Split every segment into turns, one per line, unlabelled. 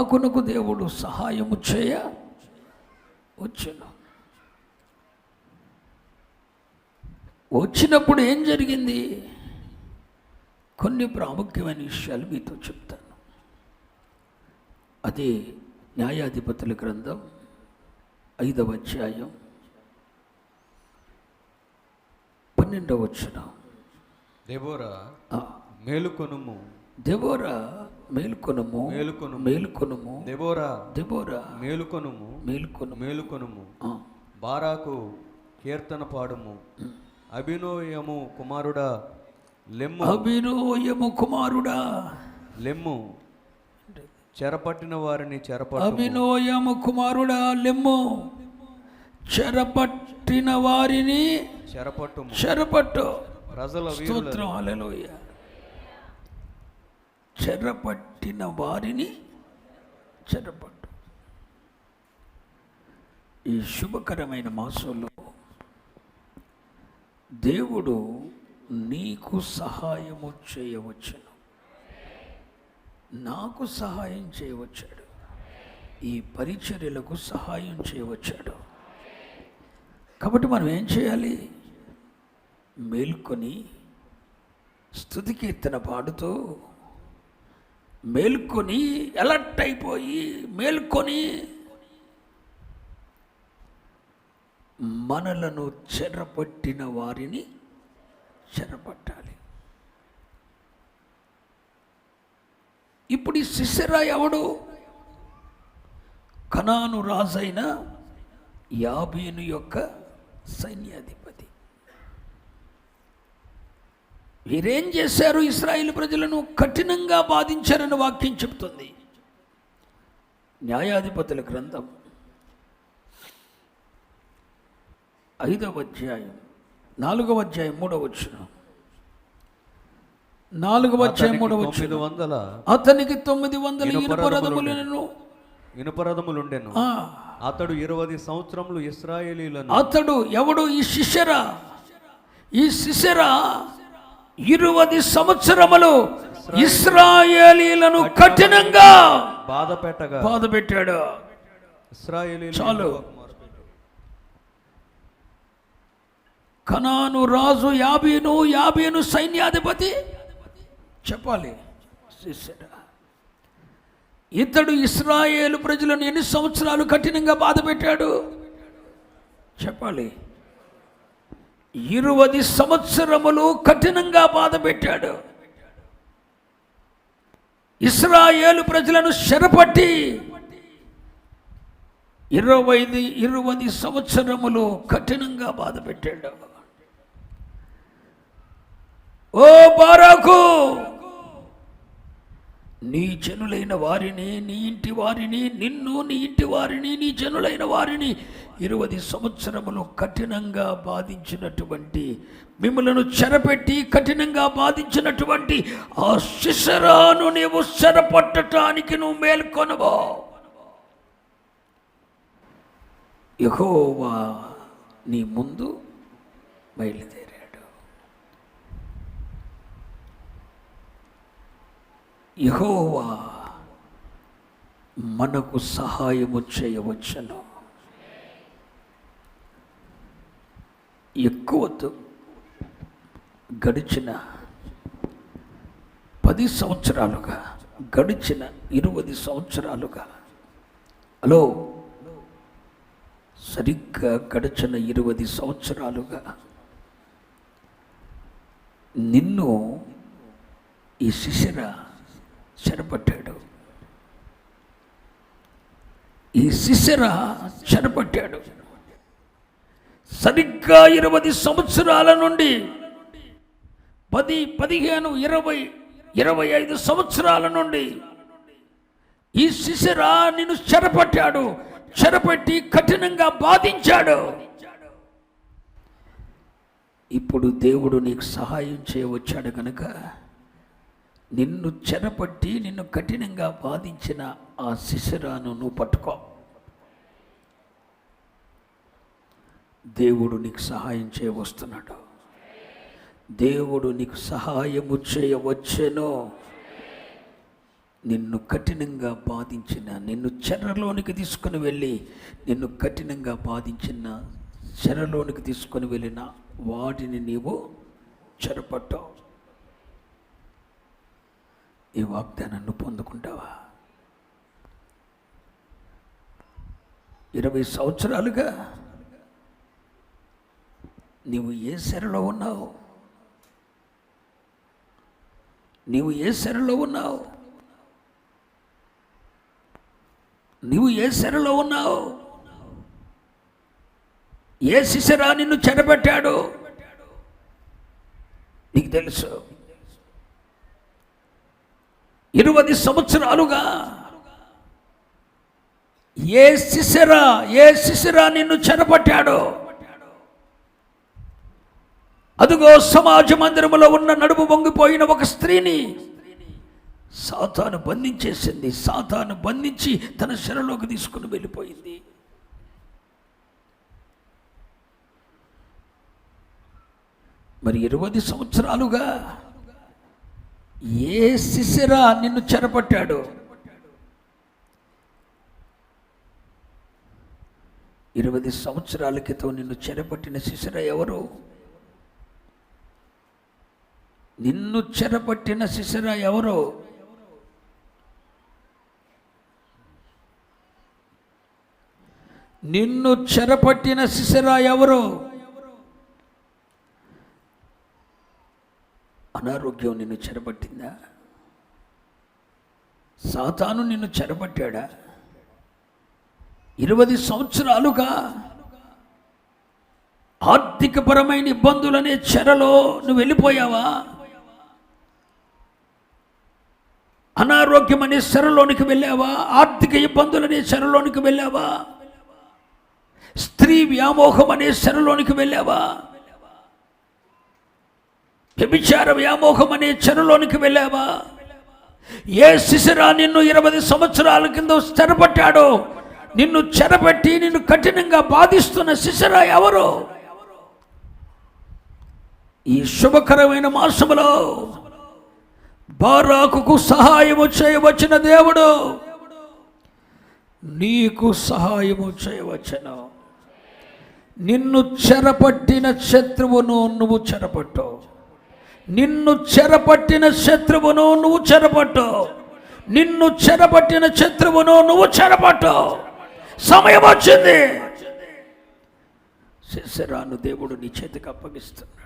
బారాకునకు దేవుడు సహాయము చేయ వచ్చాను. వచ్చినప్పుడు ఏం జరిగింది? కొన్ని ప్రాముఖ్యమైన విషయాలు మీతో చెప్తాను. అదే న్యాయాధిపతుల గ్రంథం 5వ అధ్యాయం 12వ వచనం.
దెబోరా మేలుకొనుము,
దెబోరా మేలుకొనుము,
మేలుకొనుము,
మేలుకొనుము,
దెబోరా
దెబోరా
మేలుకొనుము,
మేలుకొనుము,
మేలుకొనుము, బారాకు కీర్తన పాడుము, అభినోయము కుమారుడా లెమ్ము,
అభినోయము కుమారుడా
లెమ్ము, చెరపట్టిన వారిని చెరపట్టు,
అభినోయము కుమారుడా లెమ్ము, చెరపట్టిన వారిని
చెరపట్టుము,
చెరపట్టు.
ప్రజల
స్తోత్రం, హల్లెలూయా. చెరపట్టిన వారిని చెరపట్టు. ఈ శుభకరమైన మాసంలో దేవుడు నీకు సహాయము చేయవచ్చును, నాకు సహాయం చేయవచ్చాడు, ఈ పరిచర్యలకు సహాయం చేయవచ్చాడు. కాబట్టి మనం ఏం చేయాలి? మేల్కొని స్తుతి కీర్తన పాడుతూ, మేల్కొని అలర్ట్ అయిపోయి, మేల్కొని మనలను చెరపట్టిన వారిని చెరపట్టాలి. ఇప్పుడు ఈ సిసెరా ఎవడు? కనాను రాజైన యాబీను యొక్క సైన్యాధిపతి. వీరేం చేశారు? ఇశ్రాయేలు ప్రజలను కఠినంగా బాధించారని వాక్యం చెబుతుంది. న్యాయాధిపతుల గ్రంథం 5వ అధ్యాయం 4వ అధ్యాయం 3వ వచనం. 4వ అధ్యాయం 3వ వచనం. అతనికి 900
ఇనుపరథములుండెను. అతడు 20 సంవత్సరములు ఇశ్రాయేలీలను.
అతడు ఎవడు? ఈ సిసెరా. ఈ సిసెరా 20 సంవత్సరములు ఇశ్రాయేలీలను కఠినంగా బాధపెట్టాడు. చాలు. కనాను రాజు యాబీను సైన్యాధిపతి చెప్పాలి. సిసెరా ఇతడు ఇశ్రాయేలు ప్రజలను ఎన్ని సంవత్సరాలు కఠినంగా బాధపెట్టాడు చెప్పాలి. 20 సంవత్సరములు కఠినంగా బాధపెట్టాడు. ఇశ్రాయేలు ప్రజలను చెరపట్టి 20 సంవత్సరములు కఠినంగా బాధపెట్టాడు. ఓ బారాకు, నీ జనులైన వారిని, నీ ఇంటి వారిని, నిన్ను, నీ ఇంటి వారిని, నీ జనులైన వారిని 20 సంవత్సరములు కఠినంగా బాధించినటువంటి, మిమ్మలను చెరపెట్టి కఠినంగా బాధించినటువంటి ఆ సిసెరాను నీవు చెరపట్టడానికి నువ్వు మేల్కొనవో. యెహోవా నీ ముందు బయలుదేరాడు. యెహోవా మనకు సహాయము చేయవచ్చును. ఎక్కువ గడిచిన 10 సంవత్సరాలుగా, గడిచిన 20 సంవత్సరాలుగా, హలో, సరిగ్గా గడిచిన 20 సంవత్సరాలుగా నిన్ను ఈ సిసెరా చెరపట్టాడు. ఈ సిసెరా చెరపట్టాడు. సరిగ్గా 20 సంవత్సరాల నుండి 10, 15, 20, 25 సంవత్సరాల నుండి ఈ సిసెరా నిన్ను చెరపట్టాడు. చెరపట్టి కఠినంగా బాధించాడు. ఇప్పుడు దేవుడు నీకు సహాయం చేయవచ్చాడు కనుక నిన్ను చెరపట్టి నిన్ను కఠినంగా బాధించిన ఆ సిసెరాను నువ్వు పట్టుకో. దేవుడు నీకు సహాయం చేయవస్తున్నాడు. దేవుడు నీకు సహాయము చేయవచ్చును. నిన్ను కఠినంగా బాధించిన, నిన్ను చెరలోనికి తీసుకుని వెళ్ళి నిన్ను కఠినంగా బాధించిన, చెరలోనికి తీసుకొని వెళ్ళిన వాటిని నీవు చెరపట్టావు. ఈ వాగ్దానాన్ని పొందుకుంటావా? 20 సంవత్సరాలుగా నీవు ఏ చెరలో ఉన్నావు? నీవు ఏ చెరలో ఉన్నావు? నీవు ఏ చెరలో ఉన్నావు? ఏ శిశరా నిన్ను చెరబెట్టాడు? నీకు తెలుసు. 20 సంవత్సరాలుగా ఏ శిశరా నిన్ను చెరపట్టాడు? అదుగో సమాజ మందిరములో ఉన్న నడుము వంగిపోయిన ఒక స్త్రీని సాతాను బంధించేసింది. సాతాను బంధించి తన చెరలోకి తీసుకుని వెళ్ళిపోయింది. మరి 20 సంవత్సరాలుగా ఏ శిశరా నిన్ను చెరపట్టాడు? 20 సంవత్సరాల క్రితం నిన్ను చెరపట్టిన శిశరా ఎవరు? నిన్ను చెరపట్టిన శిశరా ఎవరు? నిన్ను చెరపట్టిన శిశరా ఎవరు? అనారోగ్యం నిన్ను చెరపట్టిందా? సాతాను నిన్ను చెరపట్టాడా? 20 సంవత్సరాలుగా ఆర్థికపరమైన ఇబ్బందులనే చెరలో నువ్వు వెళ్ళిపోయావా? అనారోగ్యం అనే చెరలోనికి వెళ్ళావా? ఆర్థిక ఇబ్బందులనే చెరలోనికి వెళ్ళావా? స్త్రీ వ్యామోహం అనే చెరలోనికి వెళ్ళావా? వ్యభిచార వ్యామోహం అనే చెరలోనికి వెళ్ళావా? ఏ శిశరా నిన్ను 20 సంవత్సరాల కింద చెరపట్టాడో, నిన్ను చెరపట్టి నిన్ను కఠినంగా బాధిస్తున్న శిశరా ఎవరు? ఈ శుభకరమైన మాసములో బారాకుకు సహాయము చేయవచ్చిన దేవుడు నీకు సహాయము చేయవచ్చును. నిన్ను చెరపట్టిన శత్రువును నువ్వు చెరపట్టు. నిన్ను చెరపట్టిన శత్రువును నువ్వు చెరపట్టు. నిన్ను చెరపట్టిన శత్రువును నువ్వు చెరపట్టు. సమయం వచ్చింది. సిసెరాను దేవుడు నీ చేతికి అప్పగిస్తున్నాడు.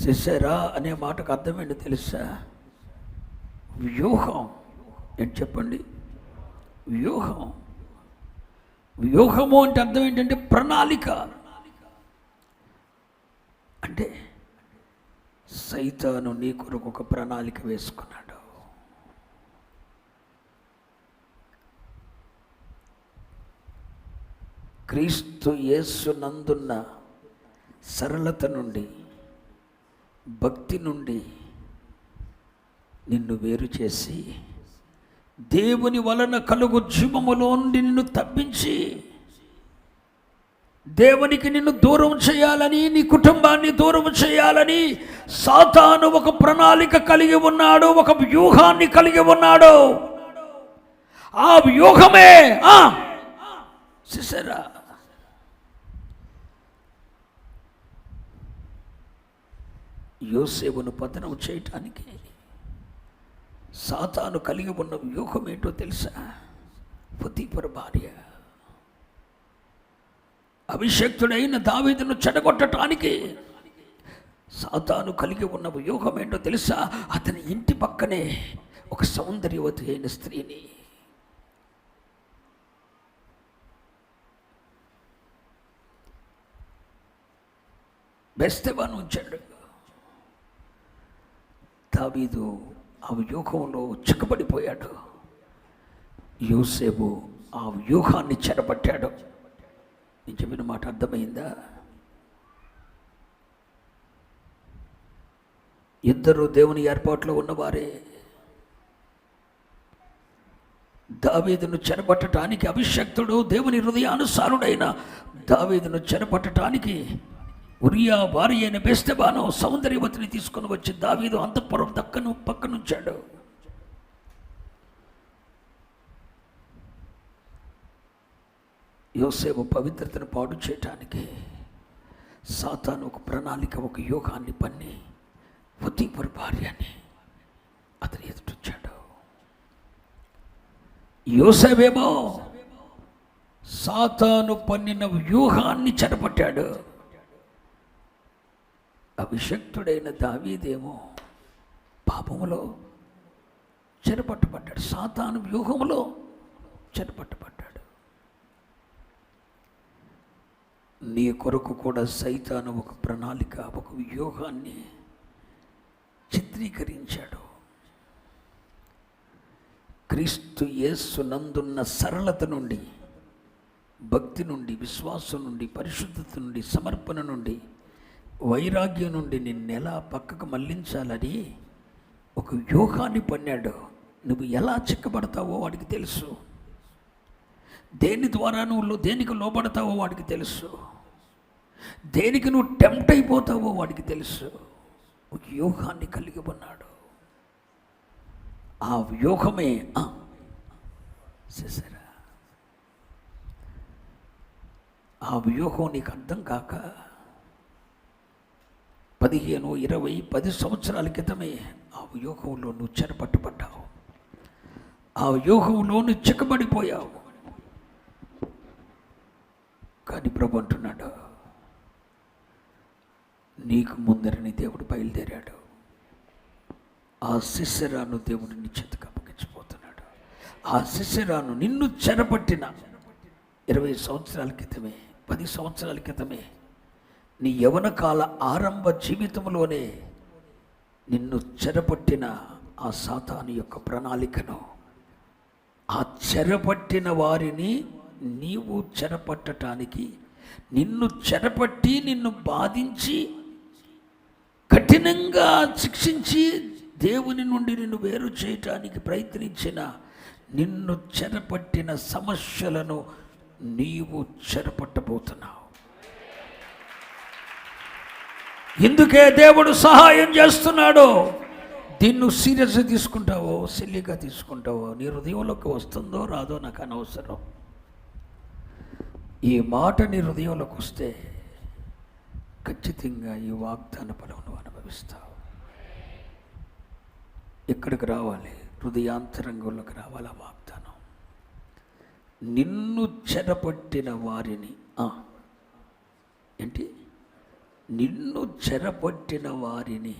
సిసెరా అనే మాటకు అర్థం ఏంటో తెలుసా? వ్యూహం. ఏంటి చెప్పండి? వ్యూహం. వ్యూహము అంటే అర్థం ఏంటంటే ప్రణాళిక. అంటే సైతాను నీ కొరకు ఒక ప్రణాళిక వేసుకున్నాడు. క్రీస్తు యేసు నందున్న సరళత నుండి, భక్తి నుండి నిన్ను వేరు చేసి, దేవుని వలన కలుగు జీవములో నుండి నిన్ను తప్పించి, దేవునికి నిన్ను దూరం చేయాలని, నీ కుటుంబాన్ని దూరం చేయాలని సాతాను ఒక ప్రణాళిక కలిగి ఉన్నాడు, ఒక వ్యూహాన్ని కలిగి ఉన్నాడు. ఆ వ్యూహమే సిసెరా. యోసేపును పతనం చేయటానికి సాతాను కలిగి ఉన్న వ్యూహం ఏంటో తెలుసా? పొతీఫరు భార్య. అభిషక్తుడైన దావీదును చెడగొట్టడానికి సాతాను కలిగి ఉన్న వ్యూహం ఏంటో తెలుసా? అతని ఇంటి పక్కనే ఒక సౌందర్యవతి అయిన స్త్రీని, బెత్షెబాను ఉంచాడు. దావీదు ఆ వ్యూహంలో చిక్కబడిపోయాడు. యోసేపు ఆ వ్యూహాన్ని చెరపట్టాడు. నేను చెప్పిన మాట అర్థమైందా? ఇద్దరు దేవుని ఏర్పాట్లో ఉన్నవారే. దావీదును చెరపట్టడానికి అభిషక్తుడు, దేవుని హృదయానుసారుడైన దావీదును చెరపట్టడానికి ఉరియా భార్య అయిన బెత్షెబాను సౌందర్యవతిని తీసుకుని వచ్చి దావీదు అంతఃపురం పక్కనుంచాడు. యోసేపు పవిత్రతను పాడు చేయటానికి సాతాను ఒక ప్రణాళిక, ఒక వ్యూహాన్ని పన్ని పొతీఫరు భార్యని అతని ఎదుటొచ్చాడు. యోసేపేమో సాతాను పన్నిన వ్యూహాన్ని చెరపట్టాడు. అభిషక్తుడైన దావీదేమో పాపములో చెరపట్టబడ్డాడు, సాతాను వ్యూహములో చెరపట్టబడ్డాడు. నీ కొరకు కూడా సైతాను ఒక ప్రణాళిక, ఒక వ్యూహాన్ని చిత్రీకరించాడు. క్రీస్తు యేసు నందున్న సరళత నుండి, భక్తి నుండి, విశ్వాసం నుండి, పరిశుద్ధత నుండి, సమర్పణ నుండి, వైరాగ్యం నుండి నిన్నెలా పక్కకు మళ్లించాలని ఒక వ్యూహాన్ని పన్నాడు. నువ్వు ఎలా చిక్కబడతావో వాడికి తెలుసు. దేని ద్వారా నువ్వు దేనికి లోబడతావో వాడికి తెలుసు. దేనికి నువ్వు టెంప్ట్ అయిపోతావో వాడికి తెలుసు. ఒక వ్యూహాన్ని కలిగి ఉన్నాడు. ఆ వ్యూహమే చేశారా? ఆ వ్యూహం నీకు అర్థం కాక 15, 20, 10 సంవత్సరాల క్రితమే ఆ వ్యూహంలో నువ్వు చెరపట్టబడ్డావు. ఆ వ్యూహంలో నువ్వు చిక్కబడిపోయావు. కానీ ప్రభు అంటున్నాడు, నీకు ముందరని దేవుడు బయలుదేరాడు. ఆ సిసెరాను దేవుడిని చేతికి అప్పగించిపోతున్నాడు. ఆ సిసెరాను నిన్ను చెరపట్టిన 20 సంవత్సరాల క్రితమే, 10 సంవత్సరాల క్రితమే, నీ యవ్వన కాల ఆరంభ జీవితంలోనే నిన్ను చెరపట్టిన ఆ సాతాను యొక్క ప్రణాళికను, ఆ చెరపట్టిన వారిని నీవు చెరపట్టడానికి, నిన్ను చెరపట్టి నిన్ను బాధించి కఠినంగా శిక్షించి దేవుని నుండి నిన్ను వేరు చేయటానికి ప్రయత్నించిన, నిన్ను చెరపట్టిన సమస్యలను నీవు చెరపట్టబోతున్నావు. ఇందుకే దేవుడు సహాయం చేస్తున్నాడు. దీన్ని సీరియస్గా తీసుకుంటావో సిల్లీగా తీసుకుంటావో, నీ హృదయంలోకి వస్తుందో రాదో నాకు అనవసరం. ఈ మాట నీ హృదయంలోకి వస్తే ఖచ్చితంగా ఈ వాగ్దాన ఫలం నువ్వు అనుభవిస్తావు. ఎక్కడికి రావాలి? హృదయాంతరంగంలోకి రావాలి. ఆ వాగ్దానం, నిన్ను చెరపట్టిన వారిని ఏంటి? నిన్ను చెరపట్టిన వారిని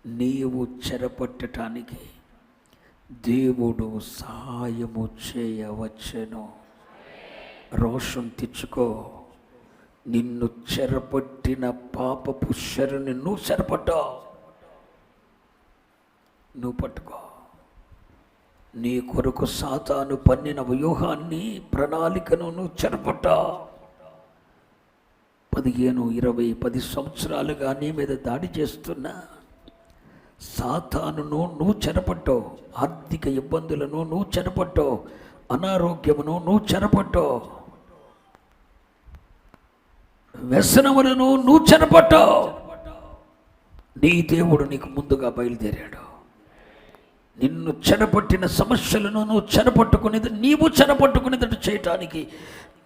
నీవు చెరపట్టడానికి దేవుడు సహాయము చేయవచ్చును. రోషం తెచ్చుకో. నిన్ను చెరపట్టిన పాపపు శరుని నువ్వు చెరపట్టావు, నువ్వు పట్టుకో. నీ కొరకు సాతాను పన్నిన వ్యూహాన్ని, ప్రణాళికను నువ్వు చెరపట్టావు. 15, 20, 10 సంవత్సరాలుగా నీ మీద దాడి చేస్తున్న సాతానును నువ్వు చెరపట్టావు. ఆర్థిక ఇబ్బందులను నువ్వు చెరపట్టావు. అనారోగ్యమును నువ్వు చెరపట్టావు. వ్యసనములను నువ్వు చెరపట్టావు. నీ దేవుడు నీకు ముందుగా బయలుదేరాడు. నిన్ను చెరపట్టిన సమస్యలను నువ్వు చెరపట్టుకునేది, నీవు చెరపట్టుకునేది చేయటానికి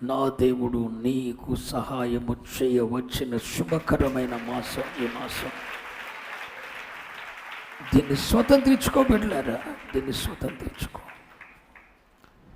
నా దేవుడు నీకు సహాయము చేయవచ్చిన శుభకరమైన మాసం ఈ మాసం. దీన్ని స్వతంత్రించుకో బిడ్డలారా, దీన్ని స్వతంత్రించుకో.